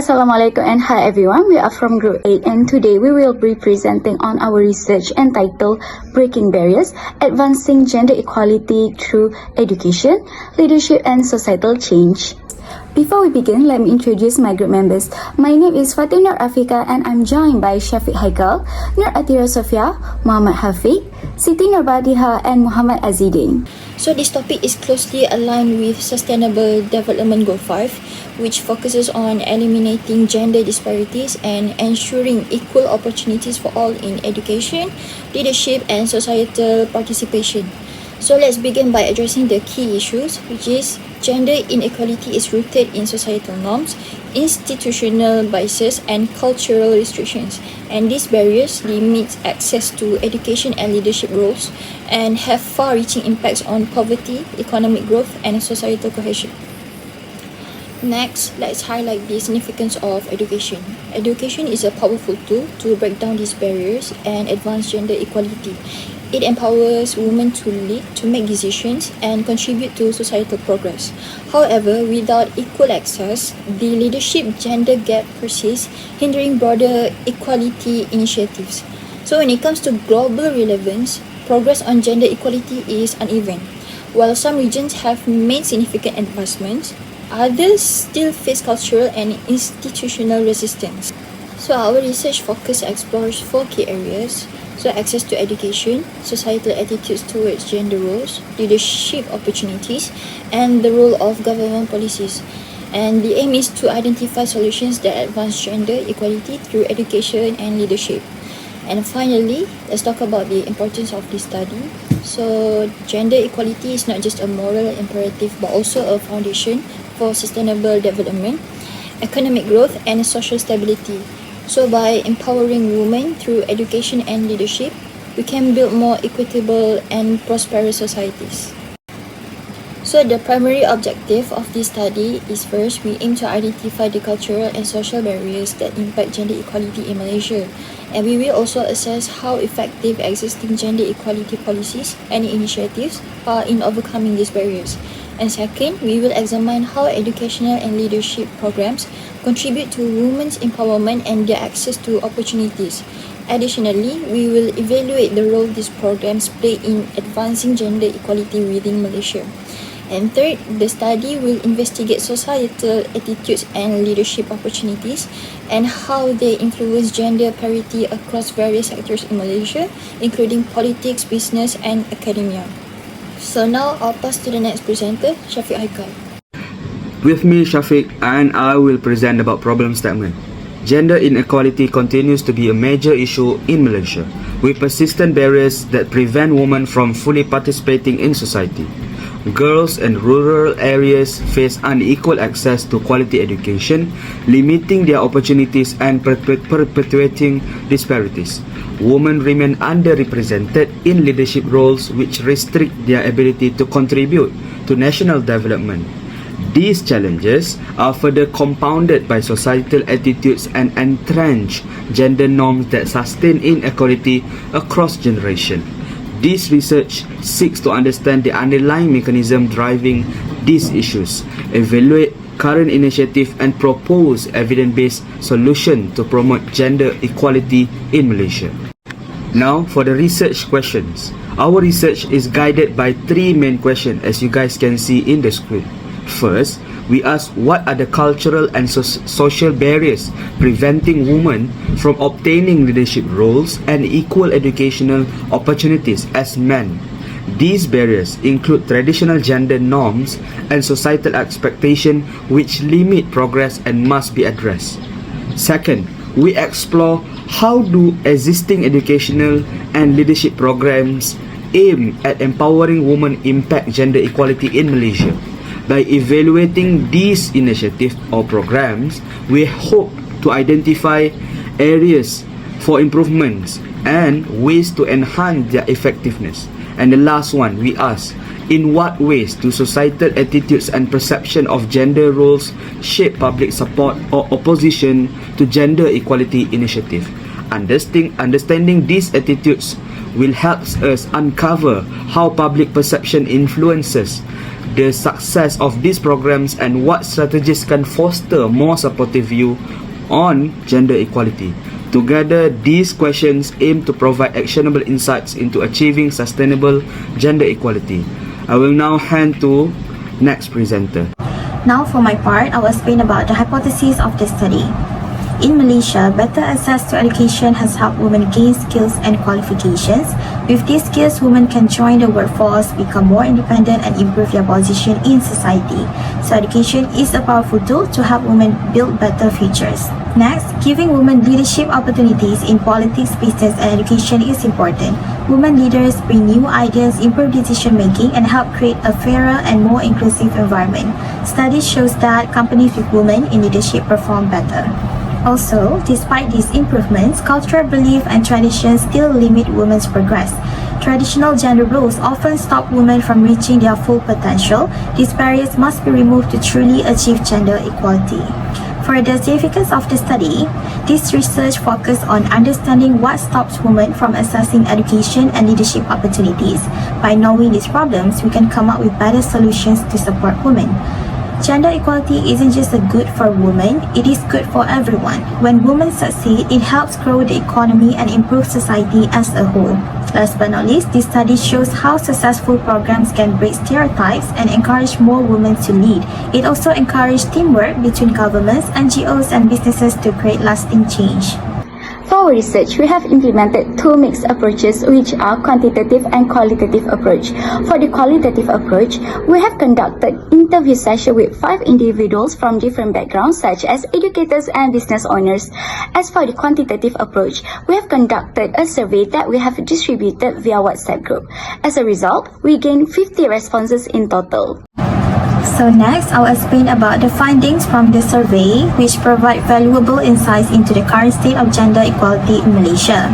Assalamualaikum and hi everyone, we are from Group 8 and today we will be presenting on our research entitled Breaking Barriers, Advancing Gender Equality Through Education, Leadership and Societal Change. Before we begin, let me introduce my group members. My name is Fatinnur Afiqah and I'm joined by Syafiq Haikal, Nur Athirah Sofea, Muhammad Hafiq, Siti Nur Badihah and Muhammad Azidin. So this topic is closely aligned with Sustainable Development Goal 5, which focuses on eliminating gender disparities and ensuring equal opportunities for all in education, leadership and societal participation. So let's begin by addressing the key issues, which is gender inequality is rooted in societal norms, institutional biases and cultural restrictions. And these barriers limit access to education and leadership roles and have far-reaching impacts on poverty, economic growth and societal cohesion. Next, let's highlight the significance of education. Education is a powerful tool to break down these barriers and advance gender equality. It empowers women to lead, to make decisions, and contribute to societal progress. However, without equal access, the leadership gender gap persists, hindering broader equality initiatives. So when it comes to global relevance, progress on gender equality is uneven. While some regions have made significant advancements, others still face cultural and institutional resistance. So our research focus explores 4 key areas. So access to education, societal attitudes towards gender roles, leadership opportunities, and the role of government policies. And the aim is to identify solutions that advance gender equality through education and leadership. And finally, let's talk about the importance of this study. So gender equality is not just a moral imperative but also a foundation for sustainable development, economic growth, and social stability. So by empowering women through education and leadership, we can build more equitable and prosperous societies. So the primary objective of this study is, first, we aim to identify the cultural and social barriers that impact gender equality in Malaysia. And we will also assess how effective existing gender equality policies and initiatives are in overcoming these barriers. And second, we will examine how educational and leadership programs contribute to women's empowerment and their access to opportunities. Additionally, we will evaluate the role these programs play in advancing gender equality within Malaysia. And third, the study will investigate societal attitudes and leadership opportunities and how they influence gender parity across various sectors in Malaysia, including politics, business and academia. So now I'll pass to the next presenter, Syafiq Haikal. With me, Syafiq, and I will present about problem statement. Gender inequality continues to be a major issue in Malaysia, with persistent barriers that prevent women from fully participating in society. Girls in rural areas face unequal access to quality education, limiting their opportunities and perpetuating disparities. Women remain underrepresented in leadership roles, which restrict their ability to contribute to national development. These challenges are further compounded by societal attitudes and entrenched gender norms that sustain inequality across generations. This research seeks to understand the underlying mechanism driving these issues, evaluate current initiatives and propose evidence-based solutions to promote gender equality in Malaysia. Now for the research questions. Our research is guided by 3 main questions, as you guys can see in the screen. First, we ask what are the cultural and social barriers preventing women from obtaining leadership roles and equal educational opportunities as men. These barriers include traditional gender norms and societal expectations which limit progress and must be addressed. Second, we explore how do existing educational and leadership programs aim at empowering women impact gender equality in Malaysia. By evaluating these initiatives or programs, we hope to identify areas for improvements and ways to enhance their effectiveness. And the last one, we ask, in what ways do societal attitudes and perception of gender roles shape public support or opposition to gender equality initiative? Understanding these attitudes will help us uncover how public perception influences the success of these programs and what strategies can foster more supportive view on gender equality. Together, these questions aim to provide actionable insights into achieving sustainable gender equality. I will now hand to next presenter. Now for my part, I will explain about the hypothesis of the study. In Malaysia, better access to education has helped women gain skills and qualifications. With these skills, women can join the workforce, become more independent and improve their position in society. So education is a powerful tool to help women build better futures. Next, giving women leadership opportunities in politics, business and education is important. Women leaders bring new ideas, improve decision making and help create a fairer and more inclusive environment. Studies shows that companies with women in leadership perform better. Also, despite these improvements, cultural belief and traditions still limit women's progress. Traditional gender roles often stop women from reaching their full potential. These barriers must be removed to truly achieve gender equality. For the significance of the study, this research focused on understanding what stops women from accessing education and leadership opportunities. By knowing these problems, we can come up with better solutions to support women. Gender equality isn't just good for women, it is good for everyone. When women succeed, it helps grow the economy and improve society as a whole. Last but not least, this study shows how successful programs can break stereotypes and encourage more women to lead. It also encourages teamwork between governments, NGOs and businesses to create lasting change. For our research, we have implemented two mixed approaches, which are quantitative and qualitative approach. For the qualitative approach, we have conducted interview sessions with 5 individuals from different backgrounds such as educators and business owners. As for the quantitative approach, we have conducted a survey that we have distributed via WhatsApp group. As a result, we gained 50 responses in total. So next, I'll explain about the findings from the survey, which provide valuable insights into the current state of gender equality in Malaysia.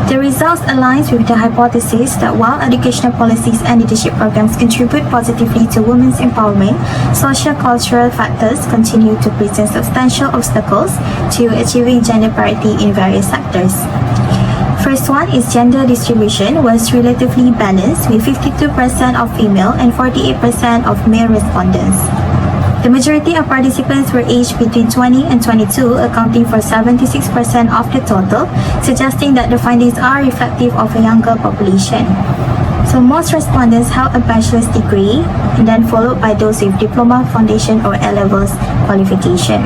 The results aligns with the hypothesis that while educational policies and leadership programs contribute positively to women's empowerment, socio-cultural factors continue to present substantial obstacles to achieving gender parity in various sectors. First one is gender distribution was relatively balanced with 52% of female and 48% of male respondents. The majority of participants were aged between 20 and 22, accounting for 76% of the total, suggesting that the findings are reflective of a younger population. So most respondents held a bachelor's degree and then followed by those with diploma, foundation or A-levels qualification.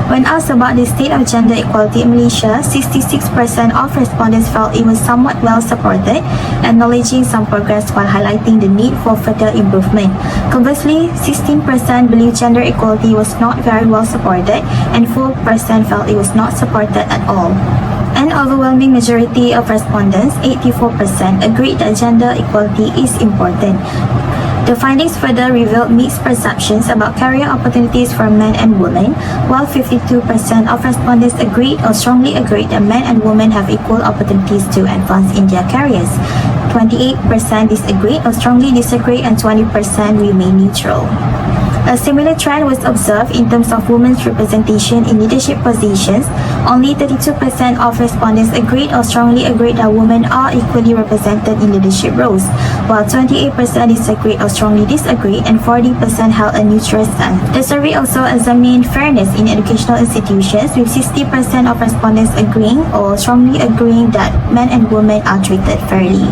When asked about the state of gender equality in Malaysia, 66% of respondents felt it was somewhat well supported, acknowledging some progress while highlighting the need for further improvement. Conversely, 16% believed gender equality was not very well supported and 4% felt it was not supported at all. An overwhelming majority of respondents, 84%, agreed that gender equality is important. The findings further revealed mixed perceptions about career opportunities for men and women, while 52% of respondents agreed or strongly agreed that men and women have equal opportunities to advance in their careers. 28% disagreed or strongly disagreed and 20% remained neutral. A similar trend was observed in terms of women's representation in leadership positions. Only 32% of respondents agreed or strongly agreed that women are equally represented in leadership roles, while 28% disagreed or strongly disagreed and 40% held a neutral stance. The survey also examined fairness in educational institutions, with 60% of respondents agreeing or strongly agreeing that men and women are treated fairly.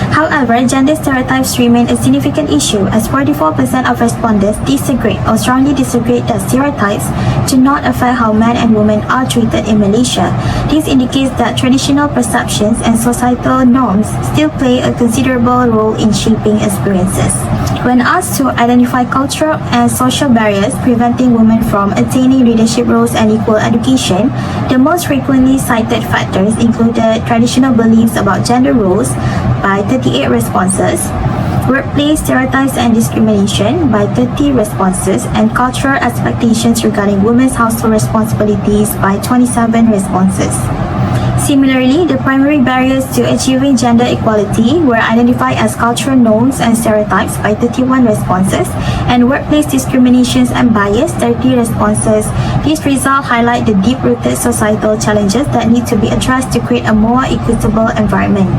However, gender stereotypes remain a significant issue, as 44% of respondents disagreed or strongly disagreed that stereotypes do not affect how men and women are treated in Malaysia. This indicates that traditional perceptions and societal norms still play a considerable role in shaping experiences. When asked to identify cultural and social barriers preventing women from attaining leadership roles and equal education, the most frequently cited factors included traditional beliefs about gender roles by 38 responses, workplace stereotypes and discrimination by 30 responses, and cultural expectations regarding women's household responsibilities by 27 responses. Similarly, the primary barriers to achieving gender equality were identified as cultural norms and stereotypes by 31 responses and workplace discriminations and bias, 30 responses. These results highlight the deep-rooted societal challenges that need to be addressed to create a more equitable environment.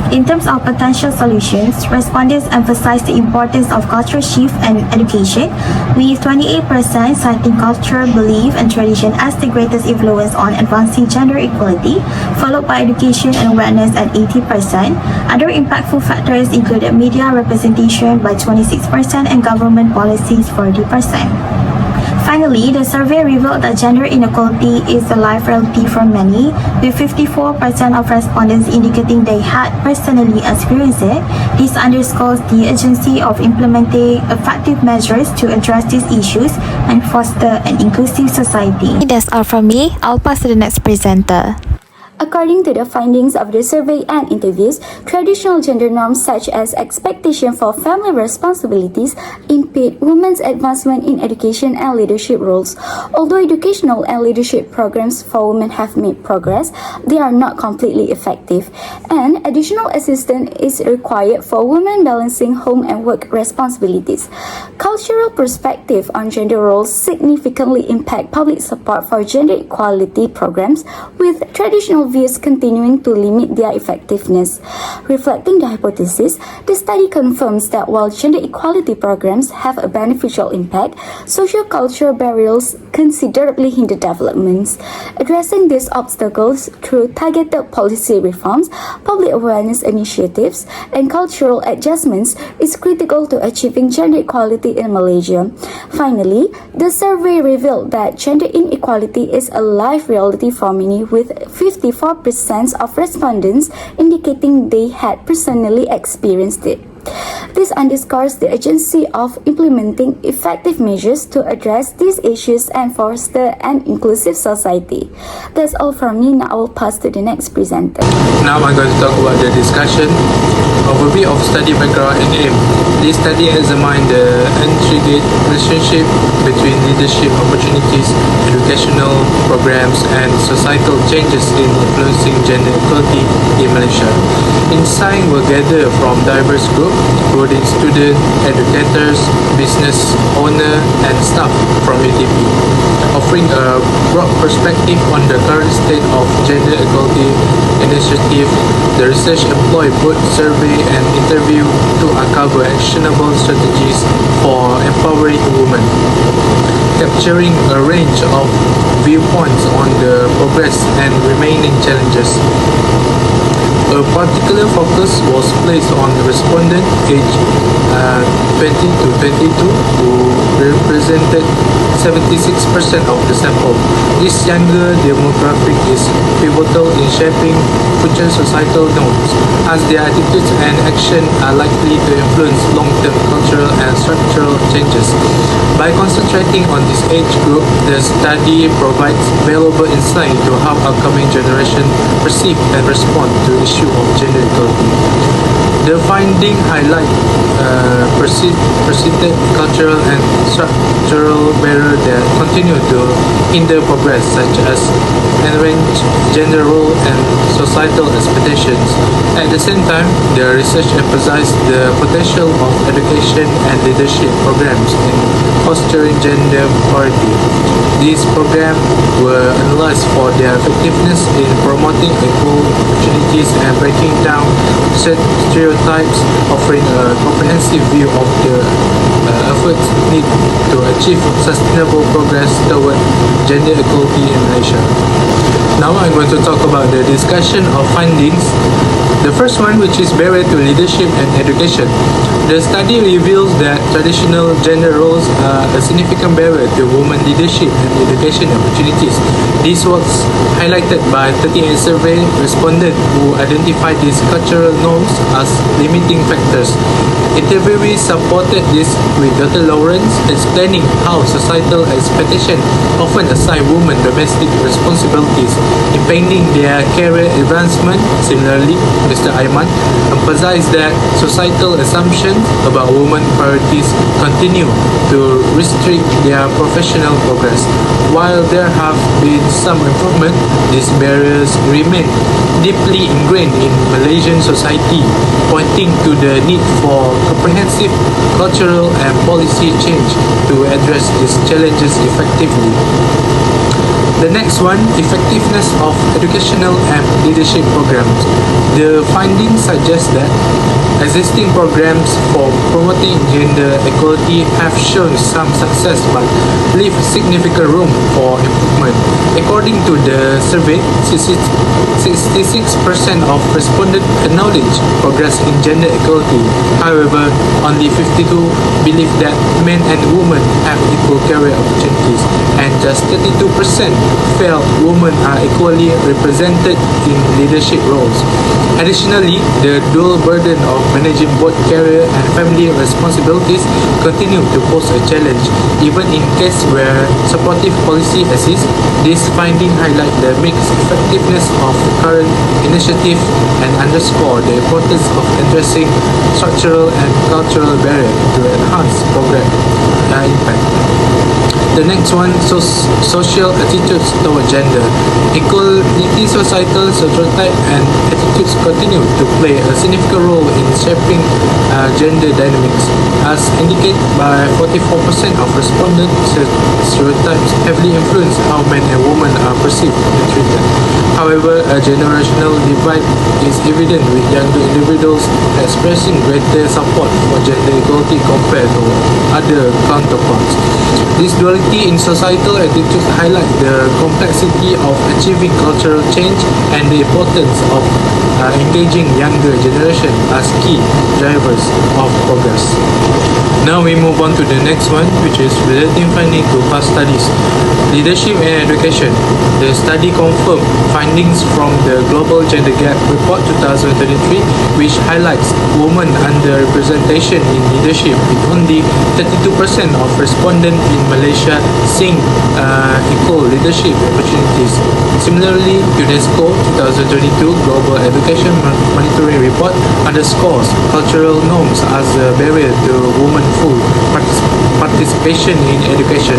In terms of potential solutions, respondents emphasized the importance of cultural shift and education, with 28% citing cultural belief and tradition as the greatest influence on advancing gender equality, followed by education and awareness at 80%. Other impactful factors included media representation by 26% and government policies 40%. Finally, the survey revealed that gender inequality is a life reality for many, with 54% of respondents indicating they had personally experienced it. This underscores the urgency of implementing effective measures to address these issues and foster an inclusive society. That's all from me. I'll pass to the next presenter. According to the findings of the survey and interviews, traditional gender norms such as expectation for family responsibilities impede women's advancement in education and leadership roles. Although educational and leadership programs for women have made progress, they are not completely effective, and additional assistance is required for women balancing home and work responsibilities. Cultural perspective on gender roles significantly impact public support for gender equality programs, with traditional views continuing to limit their effectiveness. Reflecting the hypothesis, the study confirms that while gender equality programs have a beneficial impact, socio-cultural barriers considerably hinder developments. Addressing these obstacles through targeted policy reforms, public awareness initiatives, and cultural adjustments is critical to achieving gender equality in Malaysia. Finally, the survey revealed that gender inequality is a life reality for many, with 54% of respondents indicating they had personally experienced it. This underscores the urgency of implementing effective measures to address these issues and foster an inclusive society. That's all from me. Now I will pass to the next presenter. Now I'm going to talk about the discussion. Overview of study background and aim. This study examined the intricate relationship between leadership opportunities, educational programs, and societal changes in influencing gender equality in Malaysia. Insights were gathered from diverse groups, including students, educators, business owners, and staff from UTP, offering a broad perspective on the current state of gender equality initiative. The research employed both survey and interview to uncover actionable strategies for empowering women, capturing a range of viewpoints on the progress and remaining challenges. A particular focus was placed on respondents aged 20 to 22, who represented 76% of the sample. This younger demographic is pivotal in shaping future societal norms, as their attitudes and actions are likely to influence long-term cultural and structural changes. By concentrating on this age group, the study provides valuable insight into how upcoming generations perceive and respond to issues of gender equality. The findings highlight persistent cultural and structural barriers that continue to hinder progress, such as entrenched gender role and societal expectations. At the same time, the research emphasized the potential of education and leadership programs in fostering gender equality. These programs were analyzed for their effectiveness in promoting equal opportunities and breaking down stereotypes, offering a comprehensive view of the efforts needed to achieve sustainable progress toward gender equality in Malaysia. Now I'm going to talk about the discussion of findings. The first one, which is barrier to leadership and education. The study reveals that traditional gender roles are a significant barrier to women leadership and education opportunities. This was highlighted by 38 survey respondents who identified these cultural norms as limiting factors. Interviewees supported this with Dr. Lawrence explaining how societal expectations often assign women domestic responsibilities, impeding their career advancement. Similarly, Mr. Aiman emphasized that societal assumptions about women priorities continue to restrict their professional progress. While there have been some improvement, these barriers remain deeply ingrained in Malaysian society, pointing to the need for comprehensive cultural and policy change to address these challenges effectively. The next one, effectiveness of educational and leadership programs. The findings suggest that existing programs for promoting gender equality have shown some success but leave significant room for improvement. According to the survey, 66% of respondents acknowledge progress in gender equality. However, only 52 believe that men and women have equal career opportunities, and just 32% felt women are equally represented in leadership roles. Additionally, the dual burden of managing both career and family responsibilities continue to pose a challenge, even in cases where supportive policy exists. This finding highlight the mixed effectiveness of current initiative and underscore the importance of addressing structural and cultural barriers to enhance program impact. The next one, social attitudes toward gender. Equality, societal stereotype and attitudes continue to play a significant role in shaping gender dynamics. As indicated by 44% of respondents, stereotypes heavily influence how men and women are perceived and treated. However, a generational divide is evident, with younger individuals expressing greater support for gender equality compared to other counterparts. This duality in societal attitudes highlight the complexity of achieving cultural change and the importance of engaging younger generation as key drivers of progress. Now we move on to the next one, which is relating finding to past studies. Leadership and education. The study confirmed findings from the Global Gender Gap Report 2023, which highlights women underrepresentation in leadership, with only 32% of respondents in Malaysia seeing equal leadership opportunities. Similarly, UNESCO 2022 Global Education Monitoring Report underscores cultural norms as a barrier to women's full participation in education,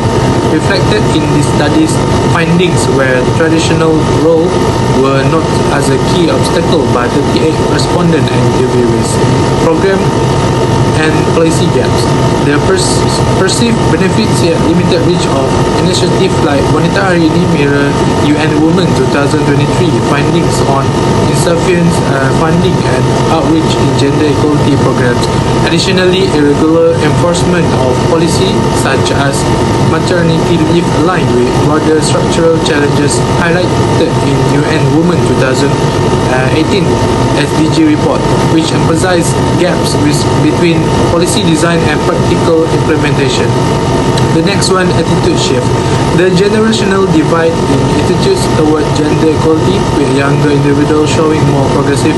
reflected in the study's findings, where traditional roles were not as a key obstacle by 38 respondent and interviewers. Program and policy gaps. The perceived benefits yet limited reach of initiatives like Wanita Hari Ini mirror UN Women 2023 findings on insufficient funding and outreach in gender equality programs. Additionally, irregular enforcement of policy such as maternity leave aligned with broader structural challenges highlighted in UN Women 2018 SDG report, which emphasized gaps between policy design and practical implementation. The next one, attitude shift. The generational divide in attitudes toward gender equality, with younger individuals showing more progressive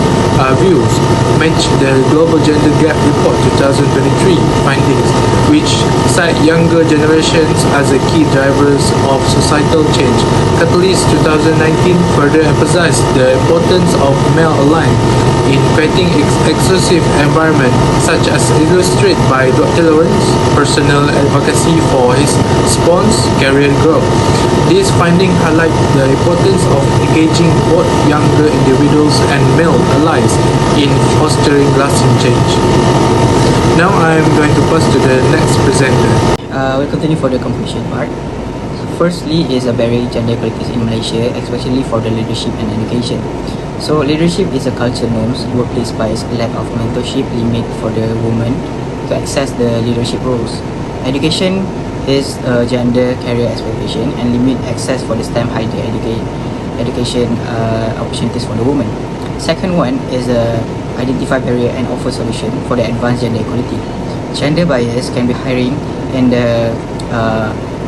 views, match the Global Gender Gap Report 2023 findings, which cite younger generations as the key drivers of societal change. Catalyst 2019 further emphasized the importance of male aligned in creating exclusive environment, such as illustrated by Dr. Lawrence personal advocacy for his sponsor career growth. These findings highlight the importance of engaging both younger individuals and male allies in fostering lasting change. Now I am going to pass to the next presenter. We'll continue for the conclusion part. Firstly is a barrier gender equalities in Malaysia, especially for the leadership and education. So leadership is a culture norms, workplace bias, lack of mentorship limit for the woman to access the leadership roles. Education is a gender career expectation and limit access for the STEM higher education opportunities for the woman. Second one is identify barrier and offer solution for the advanced gender equality. Gender bias can be hiring and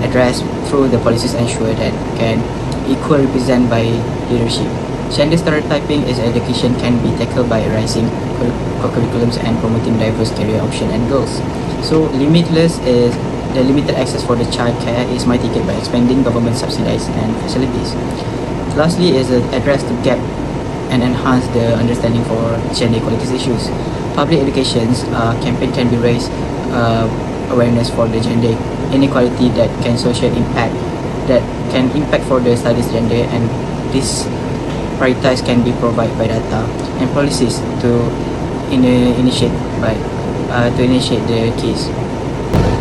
addressed through the policies ensure that can equal represent by leadership. Gender stereotyping is education can be tackled by rising curriculums and promoting diverse career option and goals. So limitless is the limited access for the childcare is mitigated by expanding government subsidies and facilities. Lastly is address the gap and enhance the understanding for gender equality issues. Public education's campaign can be raised awareness for the gender inequality that can impact for the studies gender, and this prioritize can be provided by data and policies to initiate the case.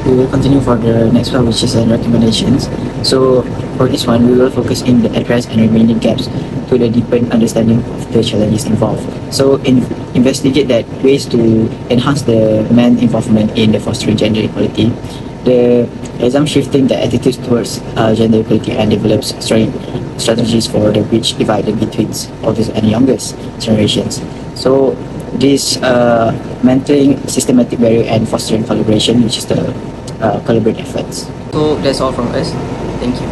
We will continue for the next one, which is recommendations. So for this one, we will focus in the address and remaining gaps to the deepened understanding of the challenges involved. So investigate that ways to enhance the man involvement in the fostering gender equality, the exam shifting the attitudes towards gender equality, and develops strategies for the bridge divided between oldest and youngest generations. So this mentoring systematic barrier and fostering collaboration, which is the collaborative efforts. So that's all from us. Thank you.